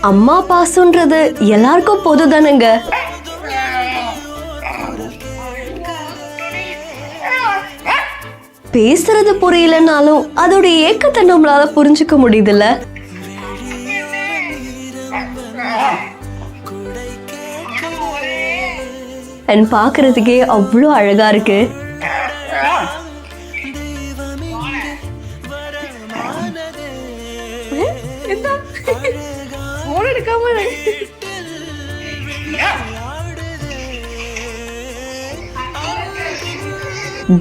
அம்மா பாசம்ன்றது எல்லாருக்கும் பொதுதானுங்க. பேசுறது புரியலனாலும் அதோட ஏக்கத்தை நம்மளால புரிஞ்சுக்க முடியுதுல்ல. அண்ட் பாக்குறதுக்கே அவ்வளோ அழகா இருக்கு.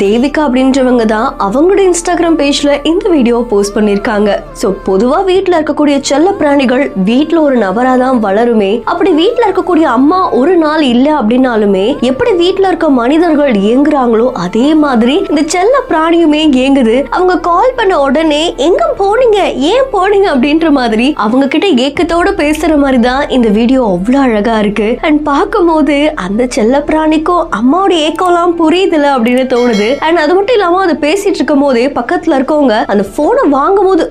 தேவிகா அப்படின்றவங்க தான் அவங்களோட இன்ஸ்டாகிராம் பேஜ்ல இந்த வீடியோ போஸ்ட் பண்ணிருக்காங்க. சோ பொதுவா வீட்டுல இருக்கக்கூடிய செல்ல பிராணிகள் வீட்டுல ஒரு நபரா தான் வளருமே. அப்படி வீட்டுல இருக்கக்கூடிய அம்மா ஒரு நாள் இல்ல அப்படின்னாலுமே எப்படி வீட்டுல இருக்க மனிதர்கள் இயங்குறாங்களோ அதே மாதிரி இந்த செல்ல பிராணியுமே இயங்குது. அவங்க கால் பண்ண உடனே எங்க போனீங்க, ஏன் போனீங்க அப்படின்ற மாதிரி அவங்க கிட்ட ஏக்கத்தோட பேசுற மாதிரி தான் இந்த வீடியோ அவ்வளவு அழகா இருக்கு. அண்ட் பார்க்கும் போது அந்த செல்ல பிராணிக்கும் அம்மாவோட ஏக்கம்லாம் புரியுதுல அப்படின்னு தோணுது. அண்ட் அது மட்டும் இல்லாம அதை பேசிட்டு இருக்கும் போதே பக்கத்துல இருக்கவங்க அந்த போனை வாங்கும் போது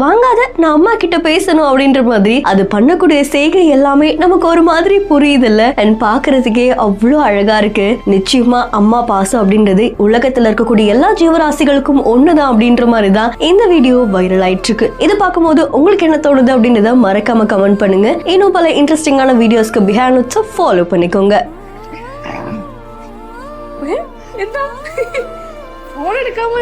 வாங்காத, நான் அம்மா கிட்ட பேசணும் அப்படின்ற மாதிரி அது பண்ணக்கூடிய செய்கை எல்லாமே நமக்கு ஒரு மாதிரி புரியுது இல்ல. அண்ட் பாக்குறதுக்கே அவ்வளவு அழகா இருக்கு. நிச்சயமா அம்மா பாசம் அப்படின்றது உலகத்துல இருக்கக்கூடிய எல்லா ஜீவராசிகளுக்கும் ஒண்ணுதான் அப்படின்ற மாதிரி தான் இந்த வீடியோ வைரல் ஆயிட்டு இருக்கு. இது பார்க்கும்போது உங்களுக்கு என்ன தோணுது அப்படின்றத மறக்காம கமெண்ட் பண்ணுங்க. இன்னும் பல இன்ட்ரெஸ்டிங்கான வீடியோஸ்க்கு பிஹைண்ட் நோட்ஸை ஃபாலோ பண்ணிக்கோங்க. போன் எடுக்காம